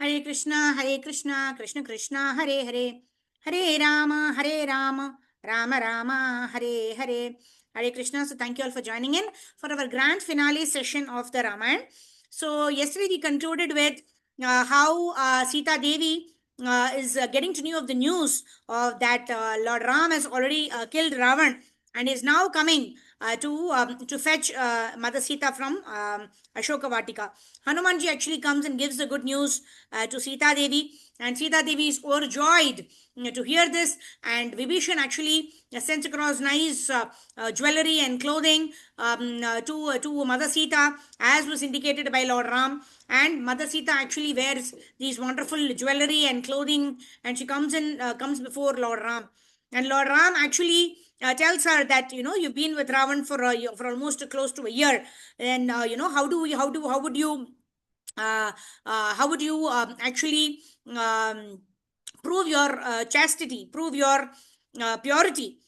Hare Krishna, Krishna Krishna, Hare Hare, Hare Rama, Rama Rama, Hare Hare, Hare Krishna. So thank you all for joining in for our grand finale session of the Ramayana. So yesterday we concluded with how Sita Devi is getting to know of the news of that Lord Ram has already killed Ravan and is now coming to fetch Mother Sita from Ashoka Vatika. Hanumanji actually comes and gives the good news to Sita Devi, and Sita Devi is overjoyed to hear this. And Vibhishan actually sends across nice jewelry and clothing to Mother Sita, as was indicated by Lord Ram. And Mother Sita actually wears these wonderful jewelry and clothing, and she comes before Lord Ram. And Lord Ram actually tells her that you've been with Ravan for almost close to a year, and how would you actually prove your chastity, prove your purity.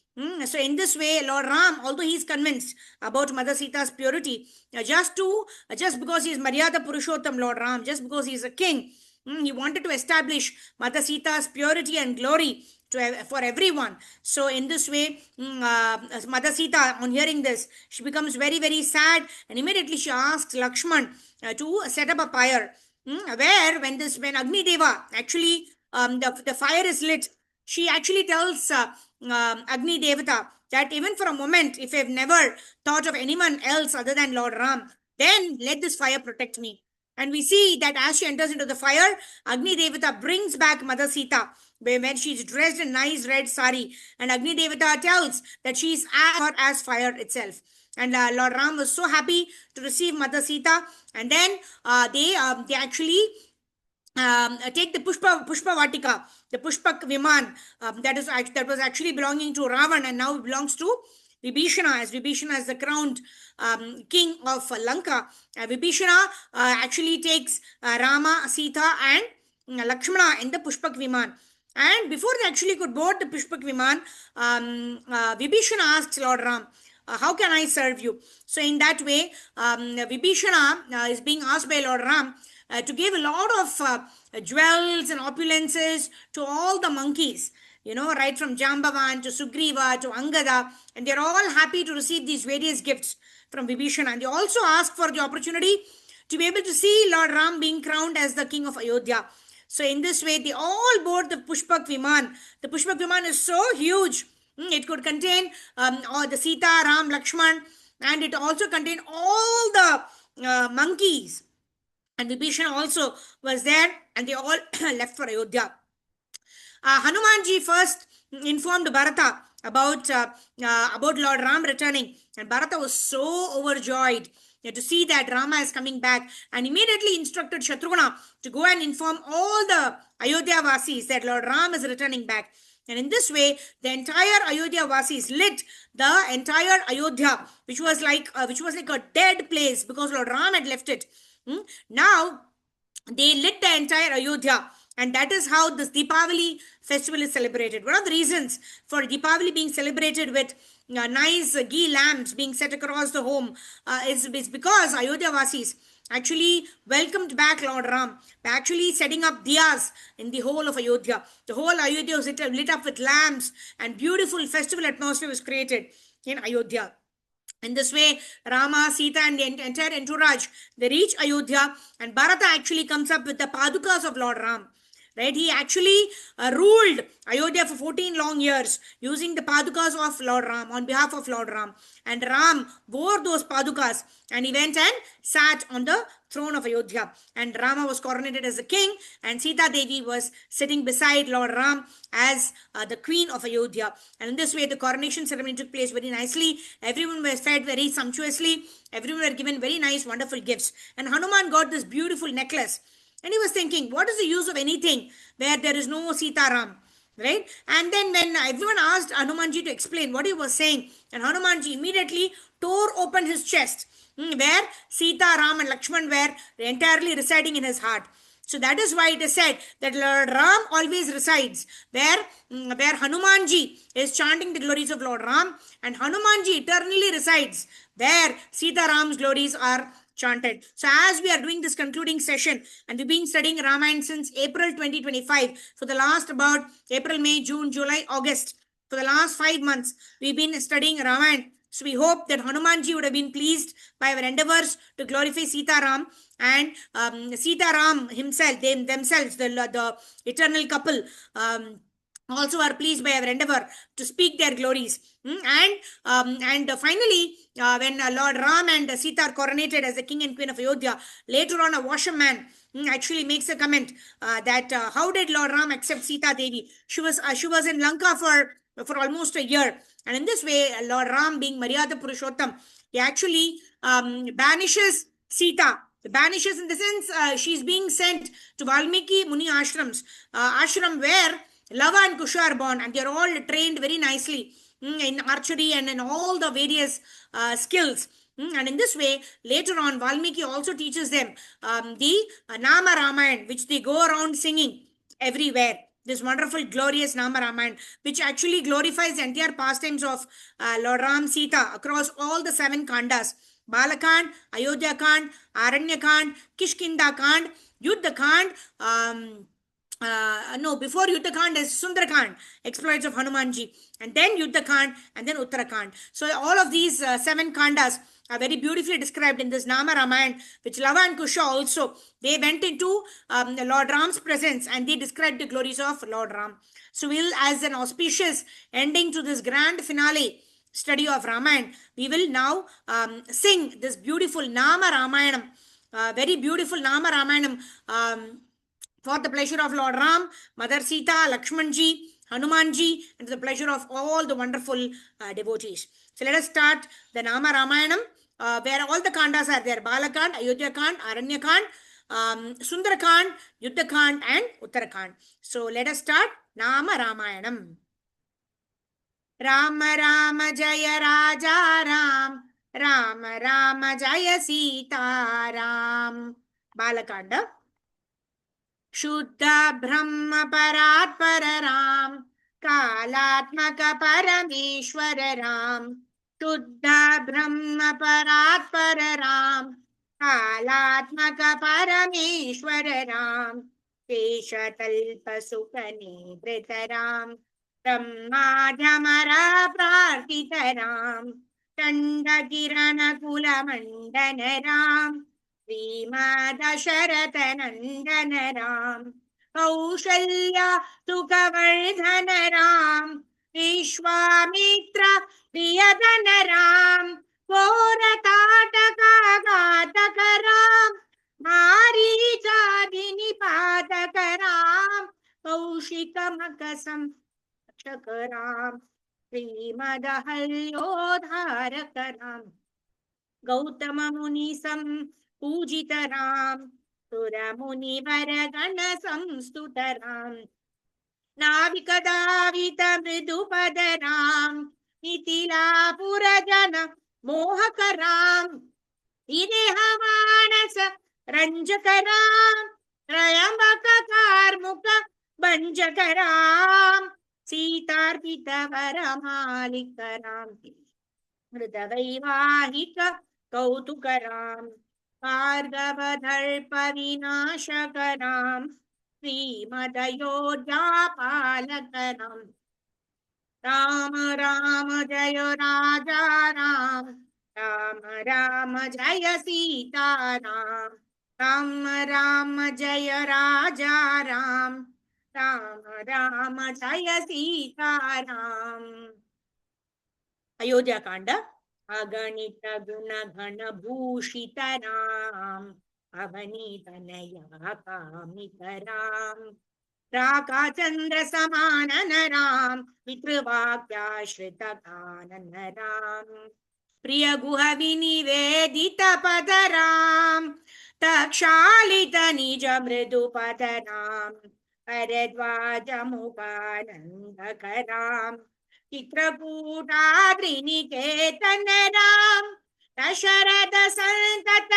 So in this way, Lord Ram, although he is convinced about Mother Sita's purity, just because he is Maryada Purushottam, Lord Ram, just because he is a king, he wanted to establish Mother Sita's purity and glory for everyone. So in this way, Mother Sita, on hearing this, she becomes very, very sad, and immediately she asks Lakshman to set up a pyre, where when Agni Deva actually the fire is lit, she actually tells Agni Devata that even for a moment, if I've never thought of anyone else other than Lord Ram, then let this fire protect me. And we see that as she enters into the fire, Agni Devata brings back Mother Sita when she's dressed in nice red sari, and Agni Devata tells that she's as hot as fire itself. And Lord Ram was so happy to receive Mother Sita, and then they actually take the Pushpa Vatika, the Pushpak Viman, that was actually belonging to Ravan and now belongs to Vibhishana, as Vibhishana is the crowned king of Lanka. Vibhishana actually takes Rama, Sita, and Lakshmana in the Pushpak Viman. And before they actually could board the Pushpak Viman, Vibhishana asks Lord Ram, how can I serve you? So in that way, Vibhishana is being asked by Lord Ram to give a lot of jewels and opulences to all the monkeys, right from Jambavan to Sugriva to Angada, and they're all happy to receive these various gifts from Vibhishana. And they also ask for the opportunity to be able to see Lord Ram being crowned as the king of Ayodhya. So in this way, they all board the Pushpak Viman. The Pushpak Viman is so huge. It could contain all the Sita, Ram, Lakshman, and it also contained all the monkeys. And Vibhishana also was there, and they all left for Ayodhya. Hanumanji first informed Bharata about Lord Ram returning, and Bharata was so overjoyed to see that Rama is coming back, and immediately instructed Shatrughna to go and inform all the Ayodhya Vasis that Lord Ram is returning back. And in this way, the entire Ayodhya Vasis lit the entire Ayodhya, which was like a dead place because Lord Ram had left it. Now they lit the entire Ayodhya, and that is how this Deepavali festival is celebrated. One of the reasons for Deepavali being celebrated with nice ghee lamps being set across the home is because Ayodhya Vasis actually welcomed back Lord Ram by actually setting up diyas in the whole of Ayodhya. The whole Ayodhya was lit up with lamps, and beautiful festival atmosphere was created in Ayodhya. In this way, Rama, Sita, and the entire entourage, they reach Ayodhya, and Bharata actually comes up with the Padukas of Lord Ram. Right? He actually ruled Ayodhya for 14 long years using the Padukas of Lord Ram on behalf of Lord Ram. And Ram wore those Padukas, and he went and sat on the throne of Ayodhya. And Rama was coronated as the king, and Sita Devi was sitting beside Lord Ram as the queen of Ayodhya. And in this way, the coronation ceremony took place very nicely. Everyone was fed very sumptuously. Everyone were given very nice, wonderful gifts. And Hanuman got this beautiful necklace. And he was thinking, what is the use of anything where there is no Sita Ram? Right? And then when everyone asked Hanumanji to explain what he was saying, and Hanumanji immediately tore open his chest, where Sita, Ram, and Lakshman were entirely residing in his heart. So that is why it is said that Lord Ram always resides where Hanumanji is chanting the glories of Lord Ram, and Hanumanji eternally resides where Sita Ram's glories are chanted. So as we are doing this concluding session, and we've been studying Ramayana since April 2025, for the last about April, May, June, July, August, for the last 5 months, we've been studying Ramayana. So we hope that Hanumanji would have been pleased by our endeavors to glorify Sita Ram, and Sita Ram himself, themselves, the eternal couple, also are pleased by our endeavor to speak their glories. And finally, when Lord Ram and Sita are coronated as the king and queen of Ayodhya, later on a washerman actually makes a comment that how did Lord Ram accept Sita Devi? She was in Lanka for almost a year. And in this way, Lord Ram, being Maryada Purushottam, he actually banishes Sita. Banishes in the sense she's being sent to Valmiki Muni ashram where Lava and Kusha are born, and they are all trained very nicely in archery and in all the various skills. And in this way, later on, Valmiki also teaches them the Nama Ramayana, which they go around singing everywhere. This wonderful, glorious Nama Ramayana, which actually glorifies the entire pastimes of Lord Ram, Sita across all the 7 Kandas. Balakand, Ayodhya Kand, Aranya Kand, Kishkinda Kand, Yuddha Kand, before Yuddhakand is Sundarakand, exploits of Hanumanji, and then Yuddhakand, and then Uttarakand. So all of these 7 Kandas are very beautifully described in this Nama Ramayana, which Lava and Kusha also, they went into Lord Ram's presence and they described the glories of Lord Ram. So we'll, as an auspicious ending to this grand finale study of Ramayana, we will now sing this beautiful Nama Ramayanam, very beautiful Nama Ramayanam, for the pleasure of Lord Ram, Mother Sita, Lakshmanji, Hanumanji, and to the pleasure of all the wonderful devotees. So let us start the Nama Ramayanam, where all the Kandas are there: Balakand, Ayodhya Kand, Aranya Kand, Sundarakand, Yuddha Kand, and Uttarakand. So let us start Nama Ramayanam. Rama Rama Jaya Raja Ram, Rama Rama Jaya Sita Ram. Balakanda. शुद्ध ब्रह्म परात्पर राम, कालात्मक परमेश्वर राम. शुद्ध ब्रह्म परात्पर राम, कालात्मक परमेश्वर राम. शेषतल्प सुख निवृत राम, ब्रह्माद्यमर प्रार्थित राम. चंड किरण कुल मंडन राम, श्रीमदशरथ नंदन राम. कौशल्या सुखवर्धन राम, विश्वामित्र प्रियधन राम. घोरताटक घातक राम, मारीचादि निपातक राम. कौशिक मकसं रक्षक राम, श्रीमदहल्योद्धारक राम. गौतम मुनि पूजित राम, सुर मुनिवर गण संस्तुत राम. नाविक दावित मृदुपद राम, मिथिलापुर जन मोहक राम. विदेह मानस रंजक राम, त्रयंबक कार्मुक भंजक राम. सीतार्पित वर मालिक राम, मृद वैवाहिक कौतुक राम. भार्गव दर्प विनाशक राम, श्रीमदयोध्या पालक राम. राम राम जय राजा राम, राम राम जय सीता राम. राम राम जय राजा राम, राम राम जय सीता राम. अयोध्या कांड. अगणित गुण घन भूषित राम, अवनीतनया कामित राम. राका चंद्र समानन राम, पितृवाक्याश्रित कानन राम. प्रिय गुह विनिवेदित पद राम, तक्षालित निज मृदु पद राम. परद्वाज मुखानंदक राम, चित्रकूटाद्रिनिकेतन राम. दशरथ संतत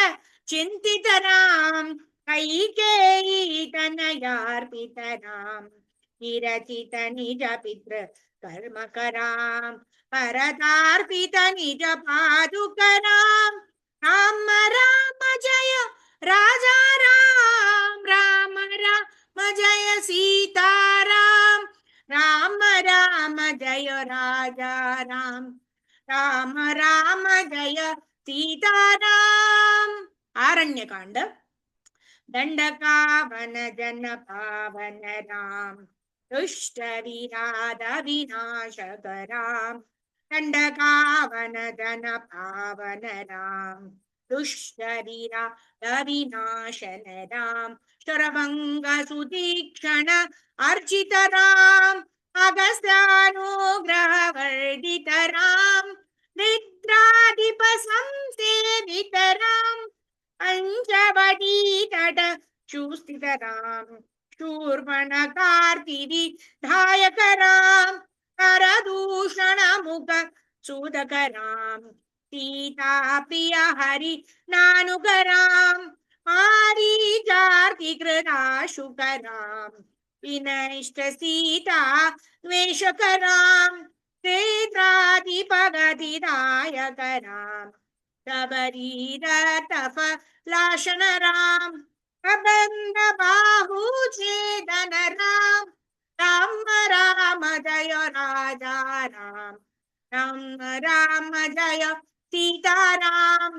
चिंतित राम, कैकेयी तनयार्पित राम. विरचित निज पितृ कर्मक राम, परतार्पित निज पादुक राम. राम राम जय राजा राम, राम राम जय सीताराम, राम राम जय राजा राम, राम राम जय सीताराम. आरण्यकांड. दंडकावन जन पावन राम, दुष्ट विराध विनाशक राम. दंडकावन जन पावन राम, दुष्ट विराध विनाशन राम. शरभंग सुतीक्षण अर्चित राम, अगस्त्यानुग्रह वर्धित राम. निद्राधिप संसेवित राम, पंचवटी तट चूस्थित राम. शूर्पणखार्ति धायक राम, करदूषण मुख सूदक राम. सीता प्रिय हरि नानुक राम, मारीचार्ति कृताशुक राम. विनष्ट सीता द्वेषक राम, क्षेत्राधिपगतिदायक राम. सबरीर तप लाशन राम, प्रबंध बाहु छेदन राम. राम राम जय राजा राम, राम राम जय सीताराम,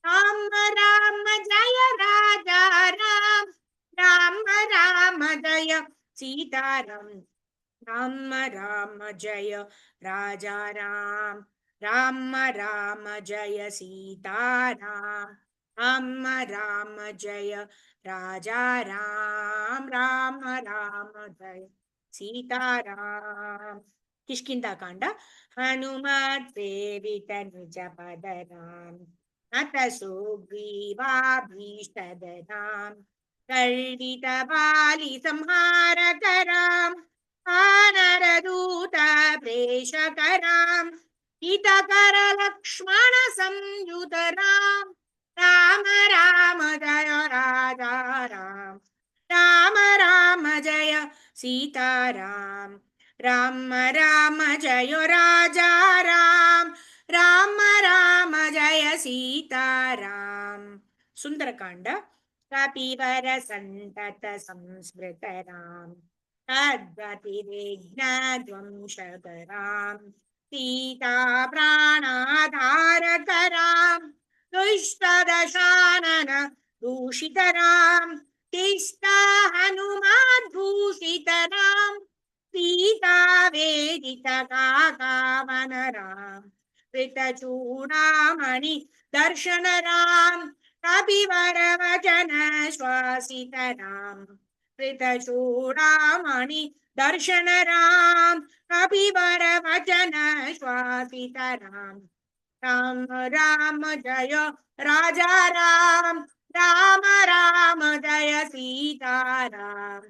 राम राम जय राजा राम, राम राम जय सीताराम, राम राम जय राजा राम, राम राम जय सीताराम, राम राम जय राजा राम, राम राम जय सीताराम. किष्किंधा कांड. हनुमत सेवित निज पद राम, नत सुग्रीवाभीष्टद राम. कर्णित बाली संहारक राम, वानर दूत प्रेषक राम. हितकर लक्ष्मण संयुत राम, राम राम जय राजा राम, राम राम जय सीताराम, राम राम जय राजा राम, राम राम जय सीताराम. सुंदरकांड. कपिवर संतत संस्मृत राम, तद्गतिविघ्न ध्वंसक राम. सीता प्राणाधारक राम, दुष्ट दशानन दूषित राम. तिष्ठा हनुमाद्भूषित राम, सीता वेदित काकावन राम. कृतचूडामणि दर्शन राम, कपिवर वचन श्वासित राम. कृतचूडामणि दर्शन राम, कपिवर वचन श्वासित राम. राम राम जय राजा राम, राम राम जय सीताराम,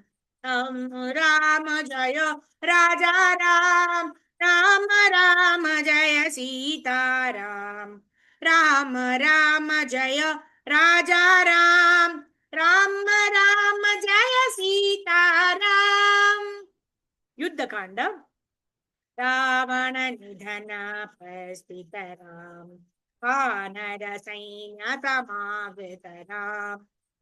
राम राम जय राजा राम, राम राम जय सीताराम, राम राम जय राजा राम, राम राम जय सीताराम. युद्धकांड. रावण निधन प्रस्थित राम, वानर सैन्य समागत राम.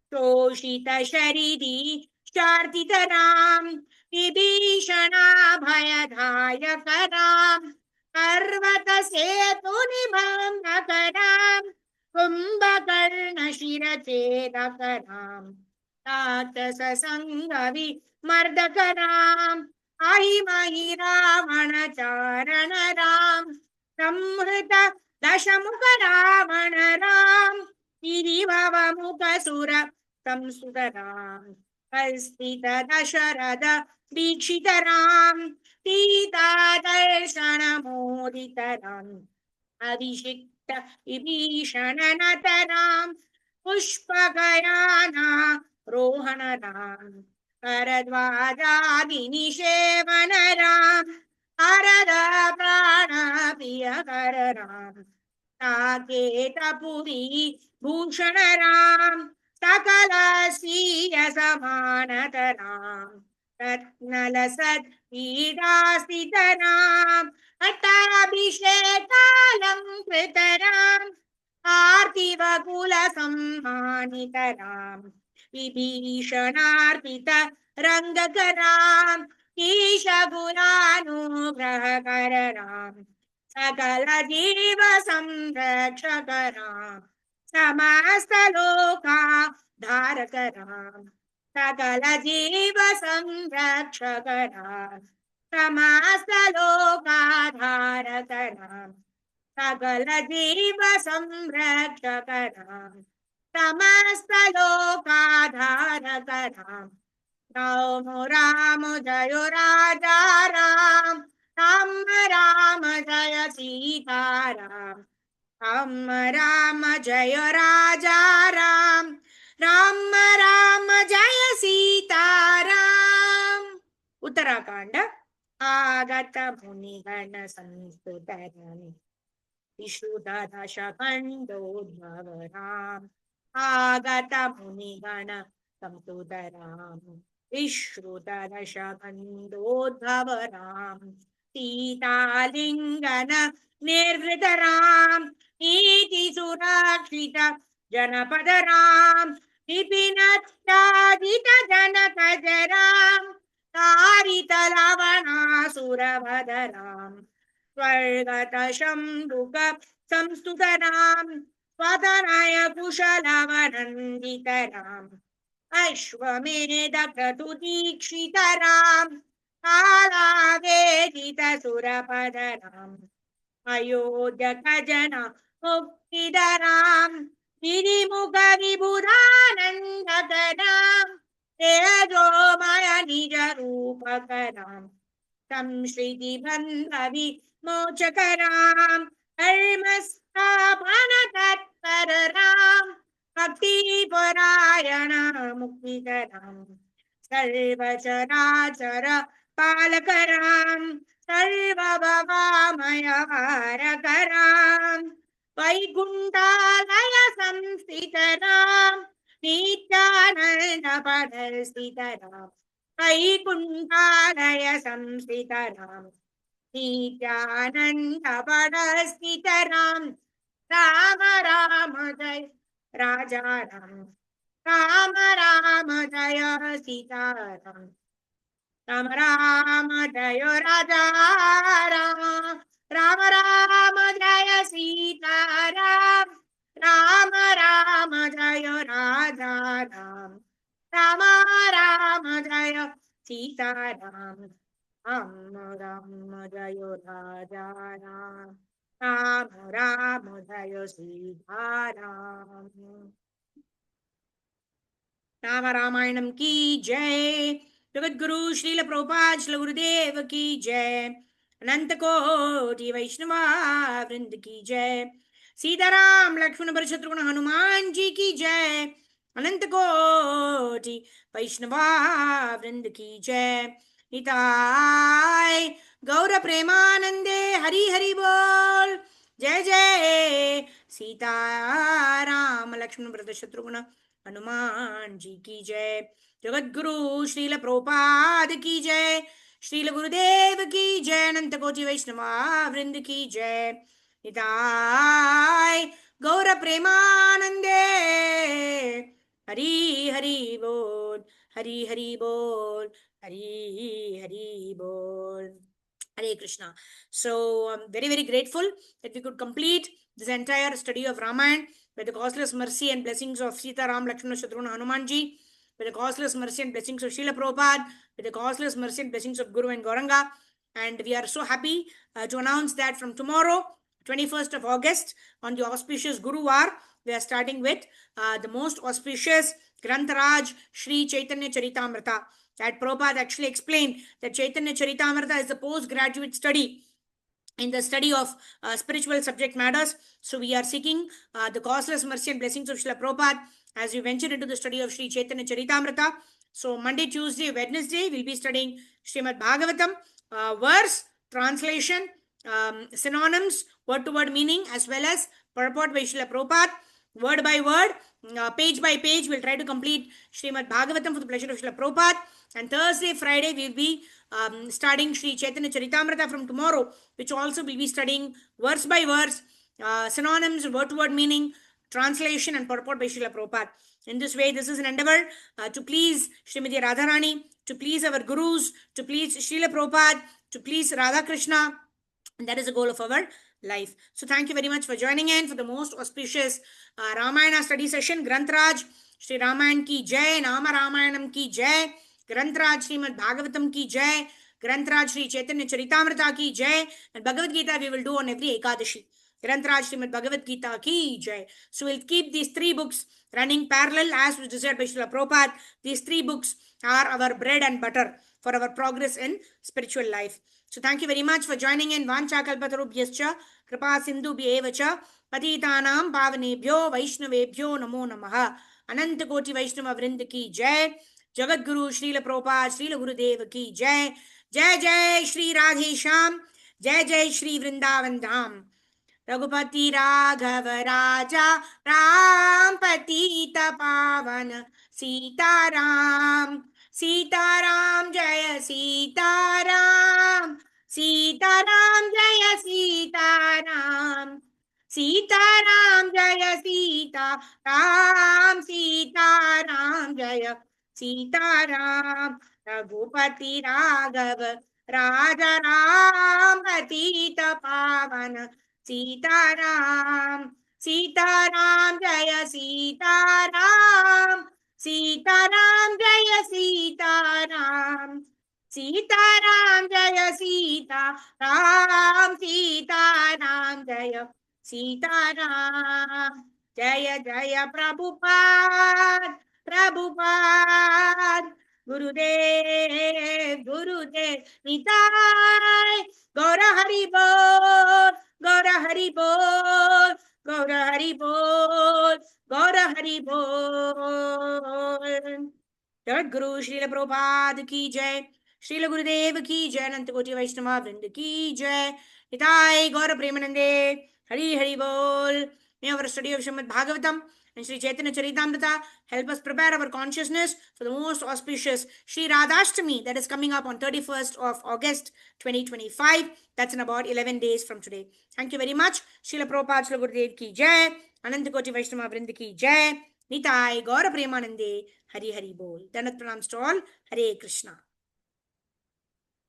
शोषित शरीरी शार्दित राम, विभीषणा भयदायक राम. पर्वत सेतु निबंधक राम, कुंभकर्ण शिरछेदक राम. राक्षस संग विमर्दक राम, आई मही रावण चारण राम. संहृत दशमुख रावण राम, गिरिभव मुख सुर संसुत राम. स्थित दशरथ दीक्षित राम, सीता दर्शन मोदित राम. अभिषिक्त विभीषण नत राम, पुष्पगयाना रोहण राम. करद्वाजादि निषेवन राम, हरद प्राण प्रिय कर राम. साकेत पुरी भूषण राम, सकल स्वीय समानत राम. रत्नलसत् पीडास्थित राम, पट्टाभिषेकालंकृत राम. पार्थिवकुलसम्मानितराम् विभीषणार्पित रङ्गकराम् ईशगुणानुग्रहकरणाम् सकल जीव संरक्षकराम् समस्त लोका धारकराम् सकल जीव संरक्षकराम् समस्त लोका धारकराम् सकल जीव संरक्षकराम् समस्त लोका धारकराम् राम राम जय राजा राम राम राम जय सीता राम राम राम जय राजा राम राम राम जय सीता राम। उत्तराखंड आगत मुनिगण संस्तुतरन् विश्रुतदशकण्डोद्भव राम आगत मुनिगण संस्तुतराम विश्रुतदशकण्डोद्भव राम सीतालिङ्गन निर्वृत राम नीति सुरक्षित जनपद राम विपिनत्यादित जनपद राम कारित लवणासुरवध राम स्वर्गत शम्भुक संस्तुत राम स्वतनय कुशलवनन्दित राम अश्वमेध क्रतुदीक्षित राम कालावेदित सुरपद राम अयोध्यक जन मुक्तिद राम गिरिमुख विबुधानन्दक राम तेजोमय निज रूपक राम संश्रिति बन्ध विमोचक राम धर्म स्थापन तत्पर राम भक्ति परायण मुक्तिद राम सर्वचराचर पालक राम सर्वभवामय हारक राम वैकुण्ठालय संस्थित राम नित्यानन्द पद स्थित राम वैकुण्ठालय संस्थित राम नित्यानन्द पद स्थित राम राम राम जय राजा राम राम राम जय सीता राम राम राम जय राजा राम राम राम जय सीता राम राम राम जय राजा राम राम राम जय सीता राम राम राम जय राजा राम राम राम जय सीता राम। राम रामायणम की जय। जगत गुरु श्रील प्रभुपाद श्रील गुरुदेव की जय। अनंत कोटि वैष्णवा वृंद की जय। सीताराम लक्ष्मण भरत शत्रुघ्न हनुमान जी की जय। अनंत कोटि वैष्णवा वृंद की जय। निताय गौर प्रेमानंदे हरि हरि बोल। जय जय सीताराम लक्ष्मण भरत शत्रुघ्न हनुमान जी की जय। जगत गुरु श्रील प्रभुपाद की जय। श्रील गुरुदेव की जय। अनंत कोटि वैष्णवा वृंद की जय। निताय गौर प्रेमानंदे हरि हरि बोल। हरि हरि बोल। हरि हरि बोल। Hare Krishna. So I'm very grateful that we could complete this entire study of Ramayana by the causeless mercy and blessings of Sita Ram Lakshmana Shatrugna Hanumanji, by the causeless mercy and blessings of Srila Prabhupada, by the causeless mercy and blessings of Guru and Gauranga. And we are so happy to announce that from tomorrow, 21st of August, on the auspicious Guruvar, we are starting with the most auspicious Grantaraj Sri Chaitanya Charitamrita. That Prabhupada actually explained that Chaitanya Charitamrita is the postgraduate study in the study of spiritual subject matters. So we are seeking the causeless mercy and blessings of Srila Prabhupada as we venture into the study of Sri Chaitanya Charitamrita. So Monday, Tuesday, Wednesday, we'll be studying Srimad Bhagavatam, verse, translation, synonyms, word-to-word meaning, as well as purport by Srila Prabhupada, word by word, page by page. We'll try to complete Srimad Bhagavatam for the pleasure of Srila Prabhupada. And Thursday, Friday, we'll be starting Sri Chaitanya Charitamrita from tomorrow, which also will be studying verse by verse, synonyms, word-to-word meaning, translation, and purport by Srila Prabhupada. In this way, this is an endeavor to please Srimati Radharani, to please our gurus, to please Srila Prabhupada, to please Radha Krishna. And that is the goal of our life. So thank you very much for joining in for the most auspicious Ramayana study session. Grantraj Shri Ramayan ki jai, Nama Ramayanam ki jai, Grantraj Srimad Bhagavatam ki jai, Grantraj Shri Chaitanya Charitamrita ki jai, and Bhagavad Gita we will do on every Ekadashi. Grantraj Srimad Bhagavad Gita ki jai. So we'll keep these three books running parallel as was desired by Srila Prabhupada. These three books are our bread and butter for our progress in spiritual life. So thank you very much for joining in. Vancha kalpatarubhyascha kripa sindhubhyev cha patitanam pavanebhyo vaishnavebhyo namo namaha. Ananta koti Vaishnava Vrind ki jai. Jagat Guru Srila Prabhupada Srila Gurudev ki jai. Jai Jai Shri Radhe Shyam. Jai Jai Shri Vrindavan Dham. Raghupati Raghav राजा राम पतित पावन सीताराम सीताराम जय सीताराम सीताराम जय सीताराम सीताराम जय सीताराम सीताराम जय सीताराम रघुपति राघव राजा राम पतित पावन सीताराम सीताराम जय सीताराम सीताराम जय सीताराम सीताराम जय सीताराम सीताराम जय सीताराम जय जय प्रभुपाद प्रभुपाद गुरुदेव गुरुदेव निताय गौर हरि बोल गौर हरि बोल गौर हरि बोल गौर हरि बोल। जगत गुरु श्रील प्रभुपाद की जय, श्रील गुरुदेव की जय, अनंत कोटि वैष्णव वृंद की जय, निताय गौर प्रेमानंदे, हरि हरि बोल। May our study of Srimad Bhagavatam and Sri Chaitanya Charitamrita help us prepare our consciousness for the most auspicious Sri Radhashtami that is coming up on 31st of August 2025. That's in about 11 days from today. Thank you very much. Srila Prabhupada Srila Gurudev ki jai, Ananta Koti Vaishnava Vrind ki jai, Nitai Gaura Premanande, Hari Hari Bol. Danat pranams to all. Hare Krishna.